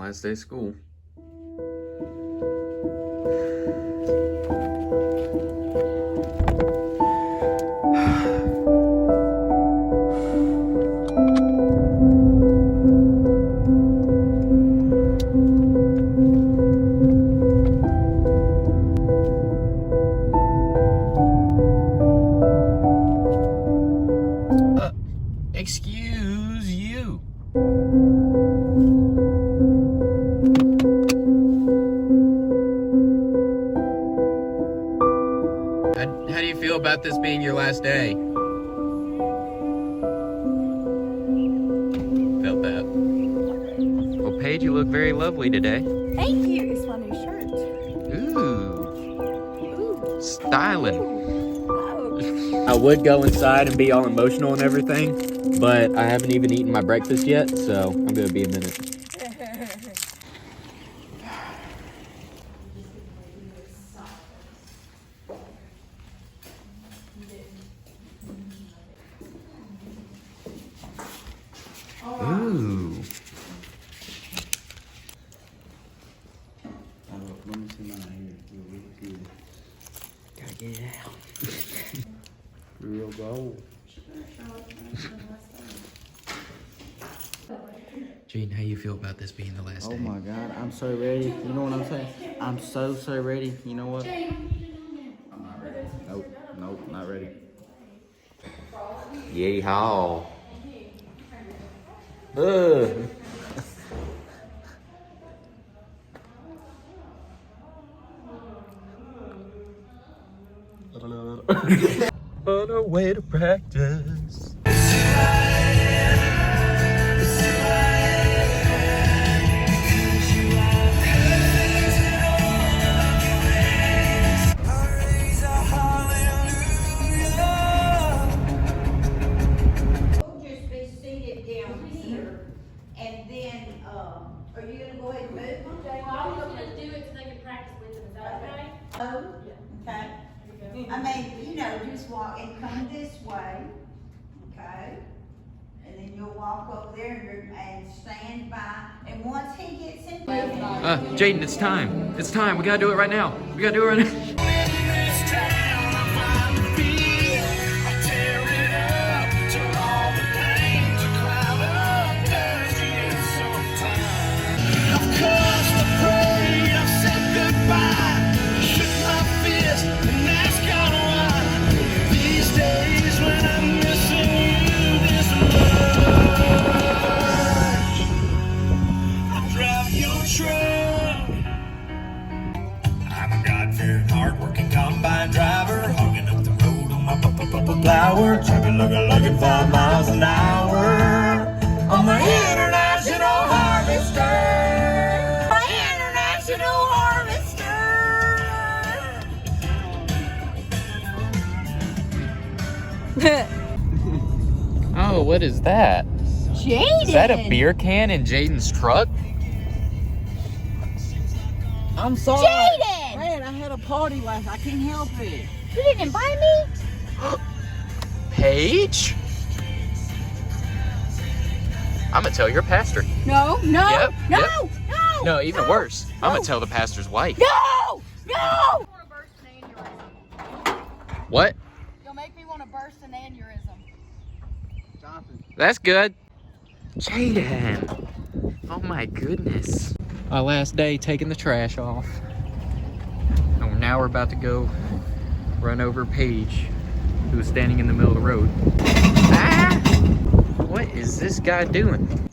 Last day of school. Excuse you. How do you feel about this being your last day? Felt that. Well, Paige, you look very lovely today. Thank you. It's my new shirt. Ooh. Styling. Oh. I would go inside and be all emotional and everything, but I haven't even eaten my breakfast yet, so I'm gonna be a minute. Ooh. Let me see mine here. Gotta get it out. Real gold. Gene, how you feel about this being the last day? Oh my God, I'm so ready. You know what I'm saying? I'm so ready. You know what? I'm not ready. Nope, not ready. Yeehaw. Ugh. On our way to practice. We'll just be seated down here, and then, are you gonna go ahead and move them? Well, I was gonna do it so they can practice with them, is that okay? Oh, okay. I mean, you know, just walk and come this way, okay? And then you'll walk over there and stand by, and once he gets in. Jaden, it's time. It's time. We gotta do it right now. We gotta do it right now. Hard-working combine driver, hogging up the road on my plower, trucking looking 5 miles an hour on my international harvester. My international harvester. Oh, what is that? Jaden. Is that a beer can in Jaden's truck? I'm sorry. Jaden! Man, I had a party last night. I can't help it. You didn't invite me? Paige? I'm gonna tell your pastor. No, no, Yep, no, yep. no. No, even worse. I'm gonna tell the pastor's wife. No, no. What? You'll make me want to burst an aneurysm. Jonathan. That's good. Jaden. Oh my goodness. Our last day taking the trash off. And now we're about to go run over Paige, who's standing in the middle of the road. Ah! What is this guy doing?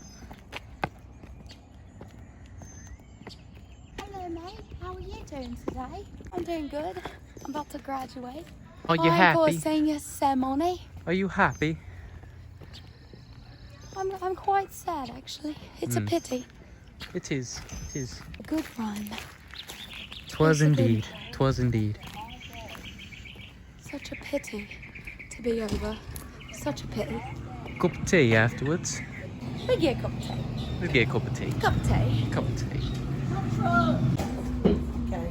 Hello, mate. How are you doing today? I'm doing good. I'm about to graduate. Are you I'm for a happy? senior ceremony. Are you happy? I'm quite sad, actually. It's a pity. It is. It is. A good run. 'Twas It's a bit- indeed. 'Twas indeed. Such a pity to be over. Such a pity. Cup of tea afterwards. We get a cup of tea. We'll get a cup of tea. Cup of tea. Cup of tea. Okay.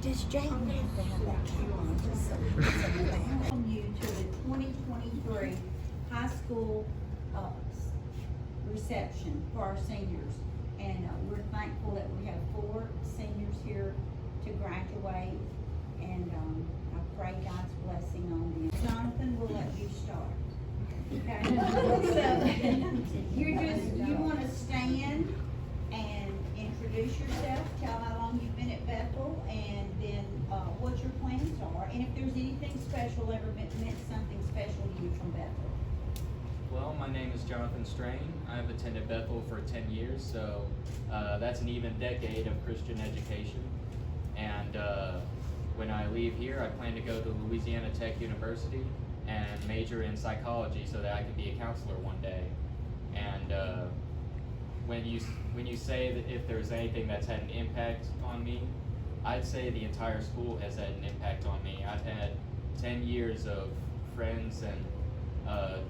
Does Jaden have to have that cap on just so he can welcome you to the 2023 high school reception for our seniors. And we're thankful that we have 4 seniors here to graduate, and I pray God's blessing on them. Jonathan, we'll let you start. Okay? So, you want to stand and introduce yourself, tell how long you've been at Bethel, and then what your plans are, and if there's anything special ever meant something special to you from Bethel. Well, my name is Jonathan Strain. I've attended Bethel for 10 years, so that's an even decade of Christian education. And when I leave here, I plan to go to Louisiana Tech University and major in psychology so that I can be a counselor one day. And when you say that if there's anything that's had an impact on me, I'd say the entire school has had an impact on me. I've had 10 years of friends and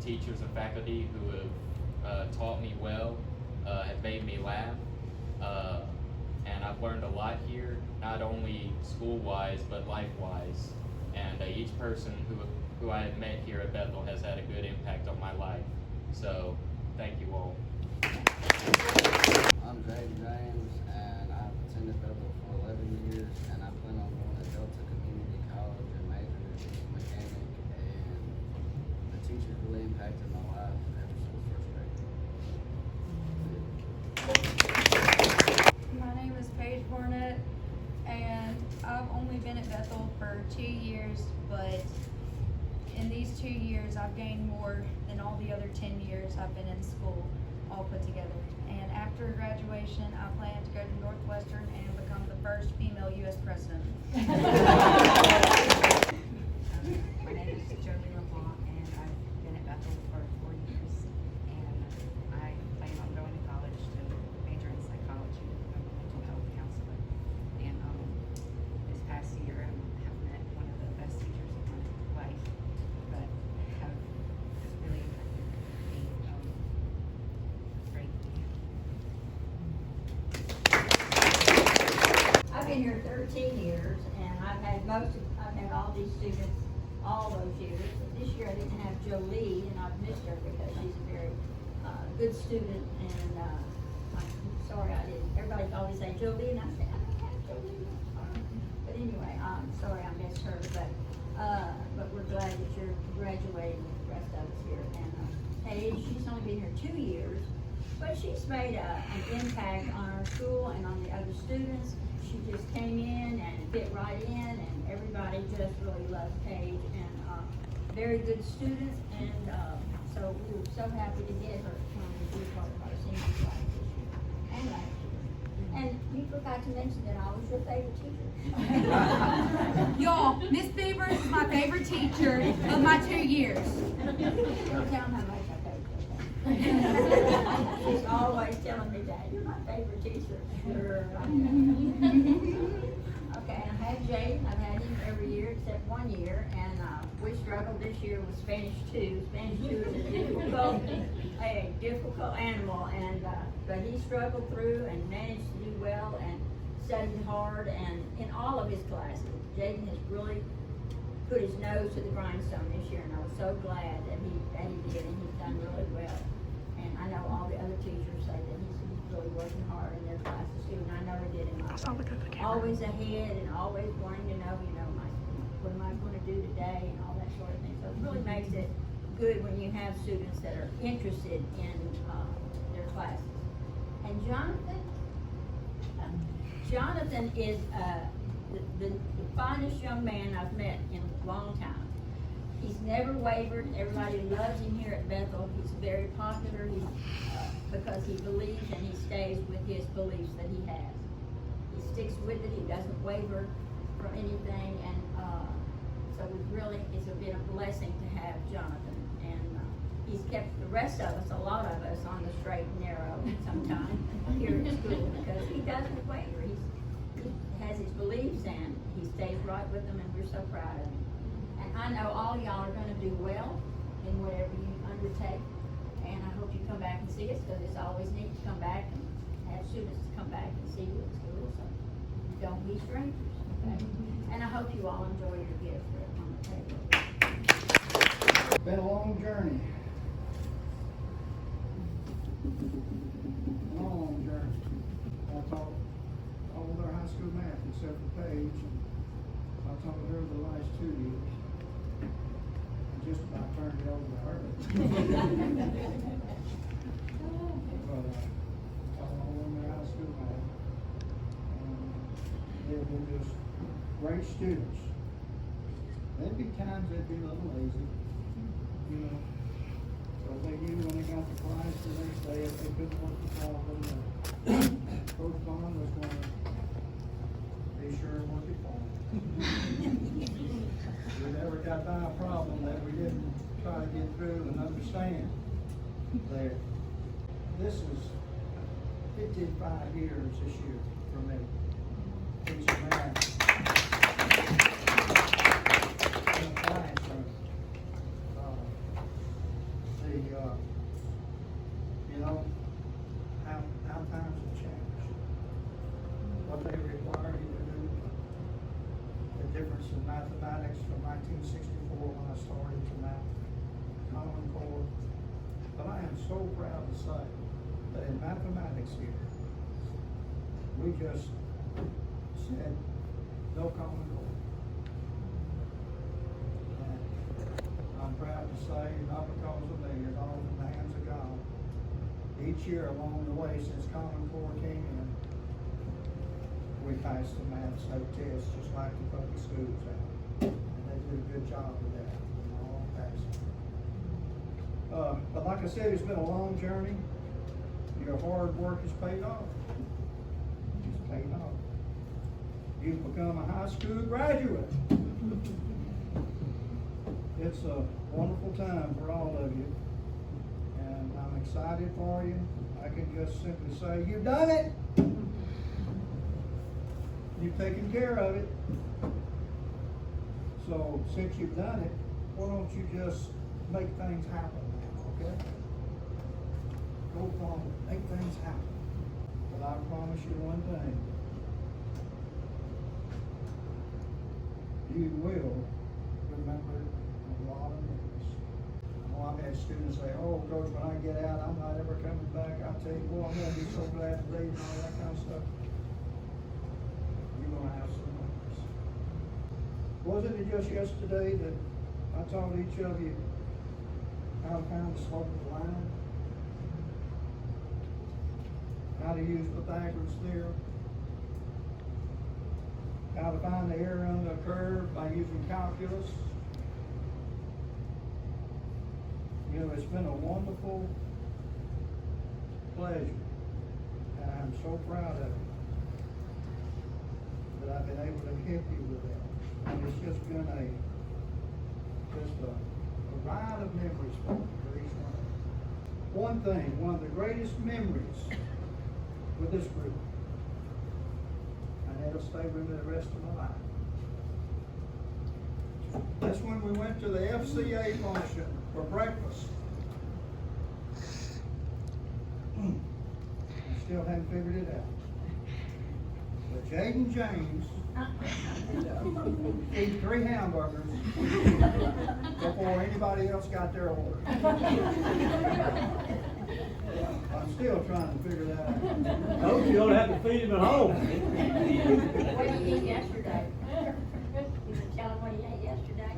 teachers and faculty who have taught me well, have made me laugh, and I've learned a lot here, not only school-wise but life-wise. And each person who I have met here at Bethel has had a good impact on my life. So, thank you all. I'm Jaden James, and I've attended Bethel for 11 years, and I plan on going to Delta Community College and majoring in mechanic, and the teachers really impacted my life ever since first grade. My name is Paige Barnett, and I've only been at Bethel for 2 years, but in these 2 years, I've gained more than all the other 10 years I've been in school, all put together. And after graduation, I plan to go to Northwestern and become the first female U.S. president. My name is Jolie LeBlanc, and I've been at Bethel for 4 years, and I plan on going to college to major in psychology. I'm a mental health counselor, and this past year I have met one of the best teachers of my life that have just really impacted me greatly. I've been here 13 years, and I've had all these students all those years. But this year I didn't have Jolie, and I've missed her because she's a very good student, and I'm sorry I didn't. Everybody always say Jolie, and I say, I don't have Jolie. But anyway, I'm sorry I missed her, but we're glad that you're graduating with the rest of us here. And Paige, she's only been here 2 years, but she's made an impact on our school and on the other students. She just came in and fit right in, and everybody just really loves Paige, and very good students, and so we were so happy to get her to be part of our senior class this year and last year. And you forgot to mention that I was your favorite teacher. Y'all, Miss Beavers is my favorite teacher of my 2 years. Don't tell them how much I paid her. She's always telling me that, you're my favorite teacher. Sure. Okay, I have Jaden. I've had him every year except 1 year, and we struggled this year with Spanish 2. Spanish 2 is a difficult animal, and but he struggled through and managed to do well and studied hard, and in all of his classes, Jaden has really put his nose to the grindstone this year, and I was so glad that he did, and he's done really well. And I know all the other teachers say that he's really working hard in their classes too, and I know he did in my always ahead and always wanting to know, what am I going to do today and all that sort of thing. So it really makes it good when you have students that are interested in their classes. And Jonathan is the finest young man I've met in a long time. He's never wavered. Everybody loves him here at Bethel. He's very popular because he believes and he stays with his beliefs that he has. He sticks with it. He doesn't waver from anything. And so it's been a blessing to have Jonathan. And he's kept the rest of us, a lot of us, on the straight and narrow sometimes here at school because he doesn't waver. He has his beliefs and he stays right with them, and we're so proud of him. And I know all y'all are going to do well in whatever you undertake, and I hope you come back and see us because it's always neat to come back and have students to come back and see you at school, so don't be strangers, okay? And I hope you all enjoy your gift on the table. It's been a long journey. Long journey. I taught all their high school math except for Paige. And I taught her the last 2 years. I just about turned it over to her. But taught all of their high school math. And they've been just great students. There'd be times they'd be a little lazy, you know. So they knew when they got to class the next day, if they couldn't work the problem, Coach Bond was going to be sure and work it for them. We never got by a problem that we didn't try to get through and understand there. This is 55 years this year for me. Teaching math. In the classroom. You know, how times have changed. What they require you to do. The difference in mathematics from 1964 when I started to now. Common Core. But I am so proud to say that in mathematics here, we just said no Common Core. And I'm proud to say, not because of me, it's all in the hands of God. Each year along the way since Common Core came in, we passed the math state test just like the public schools have. And they did a good job with that. We all passed. But like I said, it's been a long journey. Your hard work has paid off. It's paid off. You've become a high school graduate. It's a wonderful time for all of you. And I'm excited for you. I can just simply say, you've done it. You've taken care of it. So since you've done it, why don't you just make things happen now, okay? Go forward, make things happen. But I promise you one thing. You will remember a lot of things. I've had students say, oh, Coach, when I get out, I'm not ever coming back. I'll tell you, boy, I'm going to be so glad to leave and all that kind of stuff. You're going to have some memories. Wasn't it just yesterday that I taught each of you how to find the slope of the line? How to use Pythagoras' theorem? How to find the area under a curve by using calculus? You know, it's been a wonderful pleasure, and I'm so proud of it that I've been able to help you with that. And it's just been a ride of memories for each one. One thing, one of the greatest memories with this group, and it'll stay with me the rest of my life. That's when we went to the FCA function for breakfast. I still haven't figured it out. But Jaden James ate 3 hamburgers before anybody else got their order. I'm still trying to figure that out. I hope you don't have to feed him at home. What did you eat yesterday? You can tell him what you ate yesterday?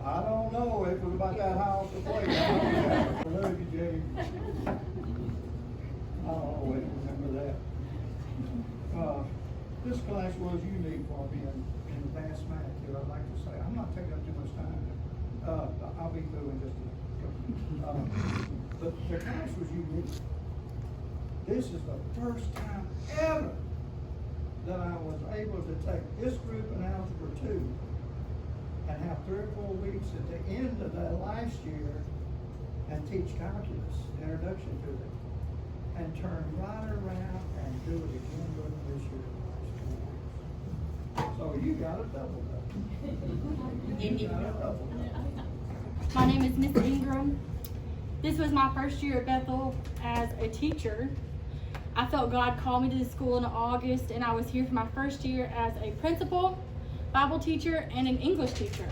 I don't know if it was about that high off the plate. I love you, Jay. I'll always remember that. This class was unique for me in advanced math too. I'd like to say, I'm not taking up too much time. I'll be through in just a couple. But the class was unique. This is the first time ever that I was able to take this group in Algebra 2 and have 3 or 4 weeks at the end of that last year and teach calculus, introduction to it, and turn right around and do it again with them this year. So you got a double. You got a double. My name is Miss Ingram. This was my first year at Bethel as a teacher. I felt God called me to the school in August, and I was here for my first year as a principal, Bible teacher, and an English teacher.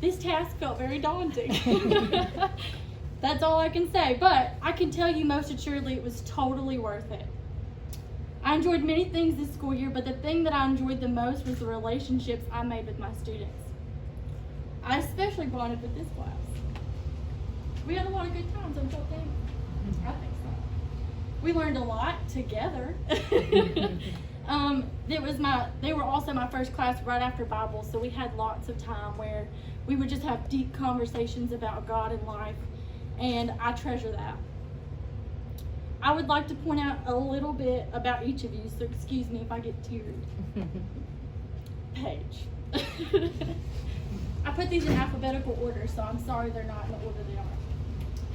This task felt very daunting. That's all I can say, but I can tell you most assuredly it was totally worth it. I enjoyed many things this school year, but the thing that I enjoyed the most was the relationships I made with my students. I especially bonded with this class. We had a lot of good times, don't you think? I think so. We learned a lot together. They were also my first class right after Bible, so we had lots of time where we would just have deep conversations about God and life, and I treasure that. I would like to point out a little bit about each of you, so excuse me if I get teary. Paige. I put these in alphabetical order, so I'm sorry they're not in the order they are.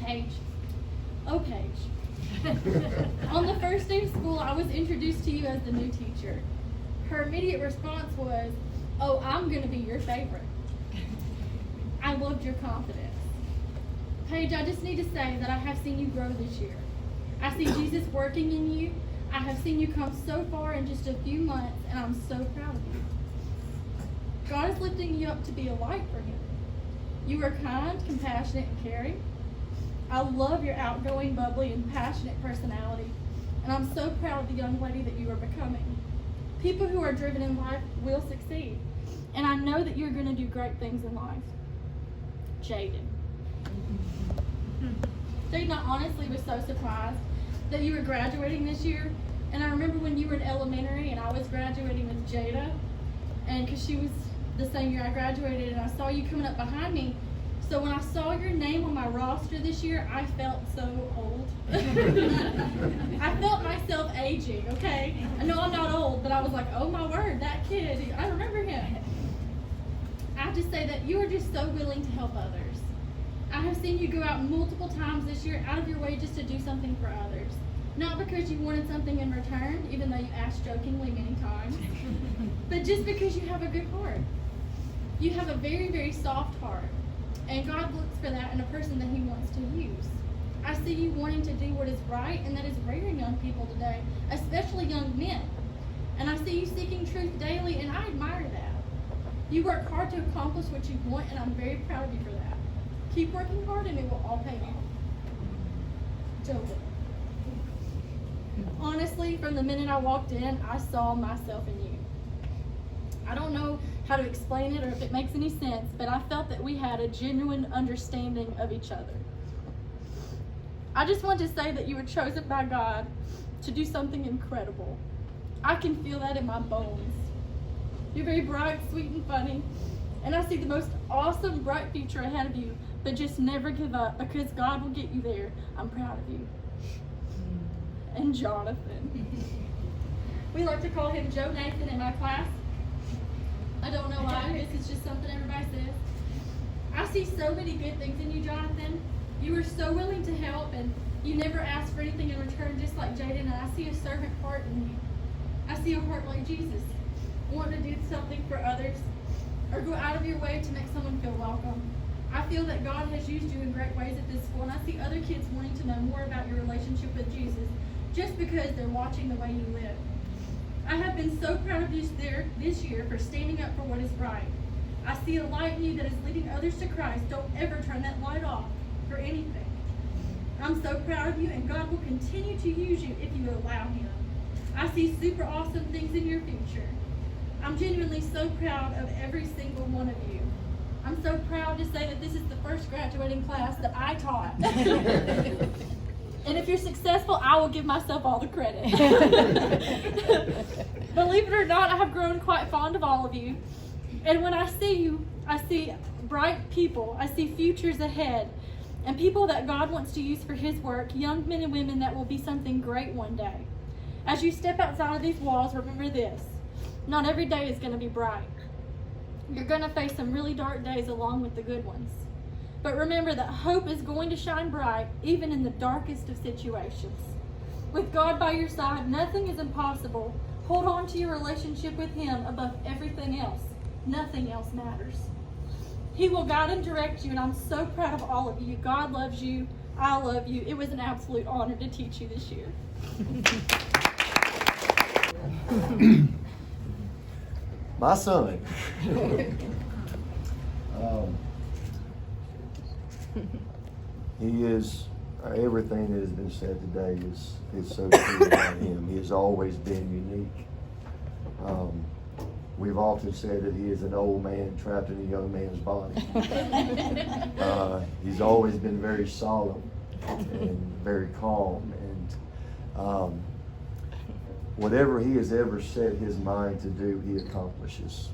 Paige. Oh, Paige. On the first day of school, I was introduced to you as the new teacher. Her immediate response was, "Oh, I'm going to be your favorite." I loved your confidence. Paige, I just need to say that I have seen you grow this year. I see Jesus working in you. I have seen you come so far in just a few months, and I'm so proud of you. God is lifting you up to be a light for Him. You are kind, compassionate, and caring. I love your outgoing, bubbly, and passionate personality, and I'm so proud of the young lady that you are becoming. People who are driven in life will succeed, and I know that you're going to do great things in life. Jaden. Jaden, I honestly was so surprised that you were graduating this year, and I remember when you were in elementary and I was graduating with Jada, and because she was the same year I graduated, and I saw you coming up behind me. So when I saw your name on my roster this year, I felt so old. I felt myself aging, okay? I know I'm not old, but I was like, oh my word, that kid, I remember him. I have to say that you are just so willing to help others. I have seen you go out multiple times this year out of your way just to do something for others. Not because you wanted something in return, even though you asked jokingly many times, but just because you have a good heart. You have a very, very soft heart. And God looks for that in a person that He wants to use. I see you wanting to do what is right, and that is rare in young people today, especially young men. And I see you seeking truth daily, and I admire that. You work hard to accomplish what you want, and I'm very proud of you for that. Keep working hard, and it will all pay off. Joking. Honestly, from the minute I walked in, I saw myself in you. I don't know how to explain it or if it makes any sense, but I felt that we had a genuine understanding of each other. I just want to say that you were chosen by God to do something incredible. I can feel that in my bones. You're very bright, sweet, and funny, and I see the most awesome, bright future ahead of you, but just never give up because God will get you there. I'm proud of you. And Jonathan. We like to call him Joe Nathan in my class. I don't know why, this is just something everybody says. I see so many good things in you, Jonathan. You are so willing to help, and you never ask for anything in return, just like Jaden, and I see a servant heart in you. I see a heart like Jesus, wanting to do something for others, or go out of your way to make someone feel welcome. I feel that God has used you in great ways at this school, and I see other kids wanting to know more about your relationship with Jesus, just because they're watching the way you live. I have been so proud of you this year for standing up for what is right. I see a light in you that is leading others to Christ. Don't ever turn that light off for anything. I'm so proud of you, and God will continue to use you if you allow Him. I see super awesome things in your future. I'm genuinely so proud of every single one of you. I'm so proud to say that this is the first graduating class that I taught. And if you're successful, I will give myself all the credit. Believe it or not, I have grown quite fond of all of you. And when I see you, I see bright people. I see futures ahead. And people that God wants to use for His work, young men and women that will be something great one day. As you step outside of these walls, remember this. Not every day is going to be bright. You're going to face some really dark days along with the good ones. But remember that hope is going to shine bright even in the darkest of situations. With God by your side, nothing is impossible. Hold on to your relationship with Him above everything else. Nothing else matters. He will guide and direct you, and I'm so proud of all of you. God loves you. I love you. It was an absolute honor to teach you this year. My son. He is, everything that has been said today is so true about him. He has always been unique. We've often said that he is an old man trapped in a young man's body. He's always been very solemn and very calm, and whatever he has ever set his mind to do, he accomplishes.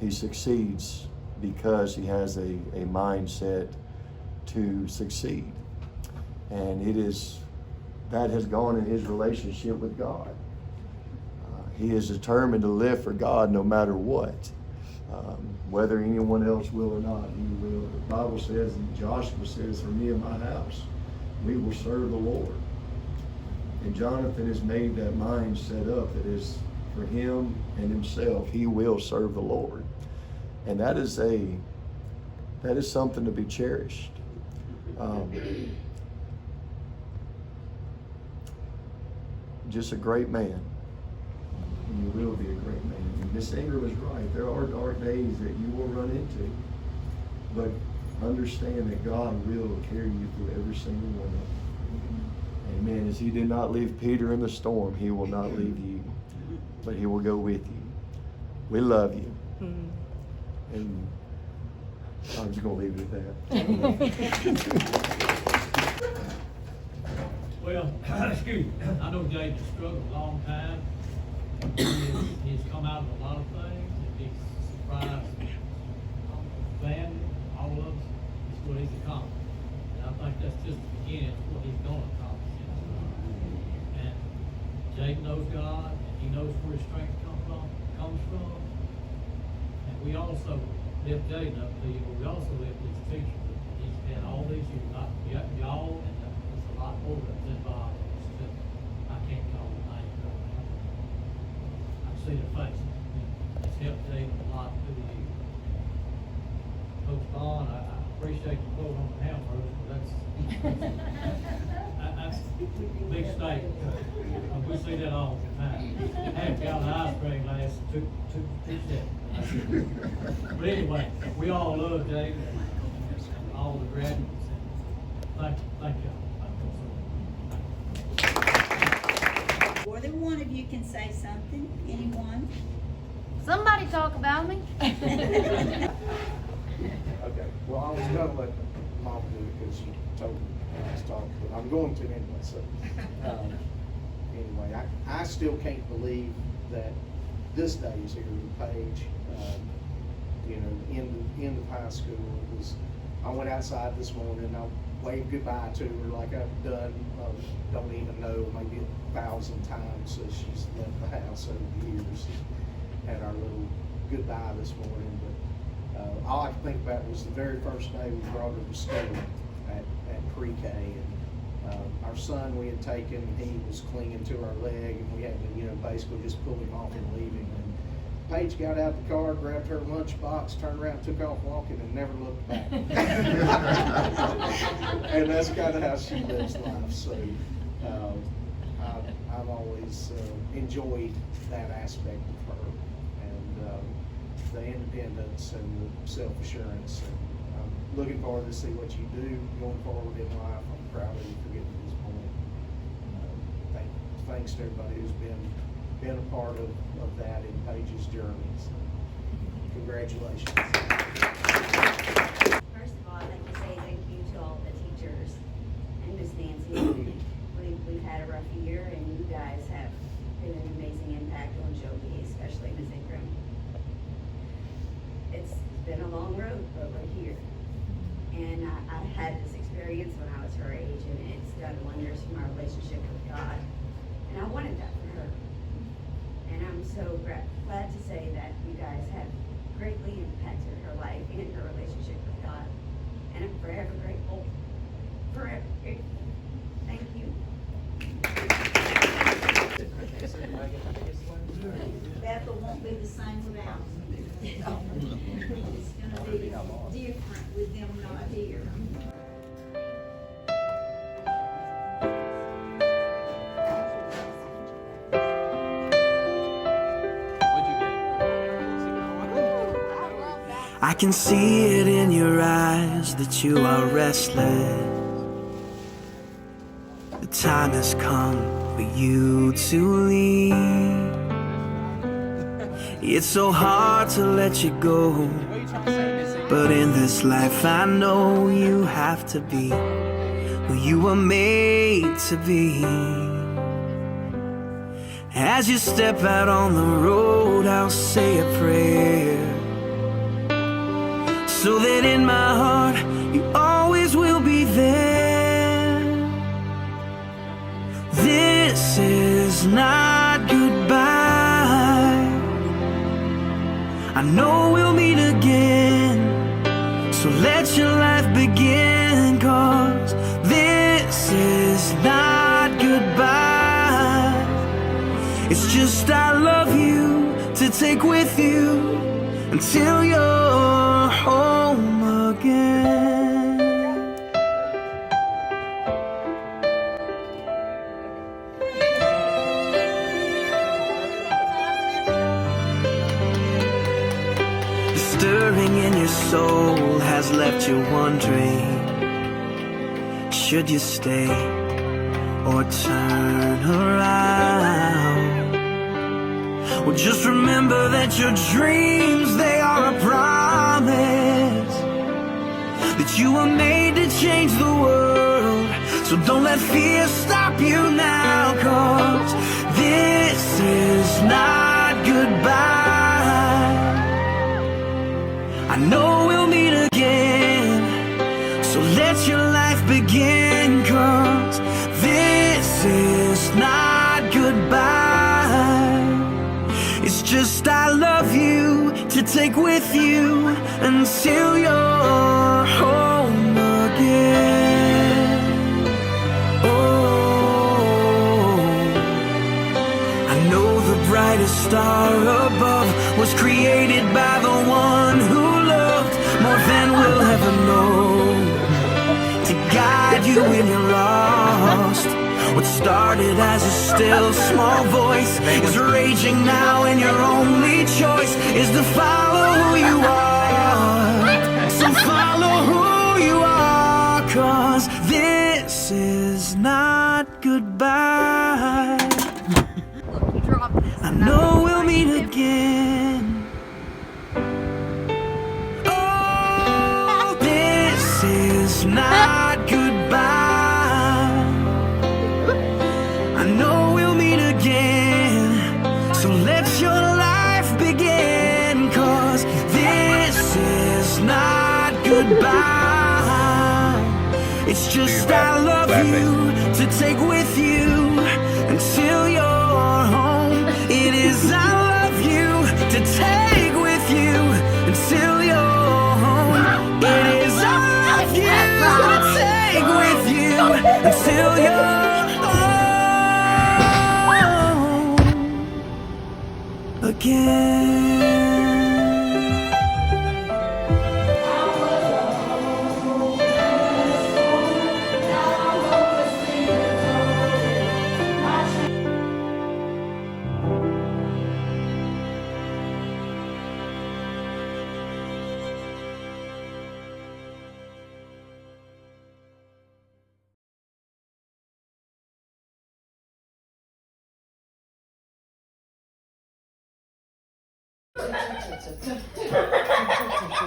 He succeeds because he has a mindset to succeed, and that has gone in his relationship with God. He is determined to live for God no matter what, whether anyone else will or not. He will. The Bible says, and Joshua says, "For me and my house, we will serve the Lord." And Jonathan has made that mindset up that is for him and himself. He will serve the Lord, and that is something to be cherished. Just a great man. And you will be a great man. And Miss Ingram is right. There are dark days that you will run into, but understand that God will carry you through every single one of them. Amen. As He did not leave Peter in the storm, He will not leave you, but He will go with you. We love you. And I'm just going to leave it at that. Well, excuse me, I know Jake has struggled a long time. He's come out of a lot of things, and he's surprised family, all of us, is what he's accomplished. And I think that's just the beginning of what he's going to accomplish. And Jake knows God, and he knows where his strength comes from. And we also lift Jake up to you, but we also lift his teacher. He's had all these years, not y'all, and there's a lot more that's involved. I can't call it names. I see the face. It's helped Jake a lot through the years. Coach Vaughn, I appreciate the quote on the hamburgers, but that's a big statement. We see that all the time. Half gallon ice cream lasts two seconds. But anyway, we all love Jake, all the graduates, and thank you. More than one of you can say something. Anyone? Somebody talk about me. Okay, well, I was gonna let Mom do it because she told me to talk, but I'm going to anyway, so. Anyway, I still can't believe that this day is here with Paige, end of high school. I went outside this morning and I waved goodbye to her like I've done, don't even know, maybe 1,000 times since she's left the house over the years. Had our little goodbye this morning, but all I could think about was the very first day we brought her to school at pre-K, and our son we had taken, he was clinging to our leg, and we had to, basically just pull him off and leave him. And Paige got out the car, grabbed her lunchbox, turned around, took off walking, and never looked back. And that's kind of how she lives life. So I've always enjoyed that aspect of her, and the independence and the self-assurance. And I'm looking forward to see what you do going forward in life. I'm proud of you for getting to this point. Thanks to everybody who's been a part of that in Paige's journey. So, congratulations. First of all, I'd like to say thank you to all the teachers and Miss Nancy. We've had a rough year, and you guys have been an amazing impact on Joby, especially Miss Ingram. It's been a long road, but we're here. And I had this experience when I was her age, and it's done wonders for my relationship with God. And I wanted that for her. And I'm so glad to say that you guys have greatly impacted her life and her relationship with God. And I'm forever grateful. Forever grateful. Thank you. Bethel won't be the same without them. It's gonna be different with them not here. I can see it in your eyes that you are restless. The time has come for you to leave. It's so hard to let you go, but in this life I know you have to be who you were made to be. As you step out on the road, I'll say a prayer, so that in my heart you always will be there. This is not goodbye. I know we'll meet again, so let your life begin, 'cause this is not goodbye. It's just I love you to take with you until you're home again. The stirring in your soul has left you wondering, should you stay or turn around? Well, just remember that your dreams, they are a promise, that you were made to change the world. So don't let fear stop you now, 'cause this is not goodbye. I know we'll meet again, so let your life begin, 'cause this is not goodbye. It's just I love you to take with you until you're home again. Oh, I know the brightest star above was created by the one who loved more than we'll ever know, to guide you when you're lost. What started as a still small voice is raging now, and your only choice is to follow who you are. So follow who you are, 'cause this is not goodbye. I know we'll meet again. Oh, this is not goodbye. I know we'll meet again, so let your life begin, 'cause this is not goodbye. It's just I love you to take with you until you're home. It is I love you to take with you until you're home. It is I love you to take with you until you're home again.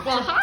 Well, hi.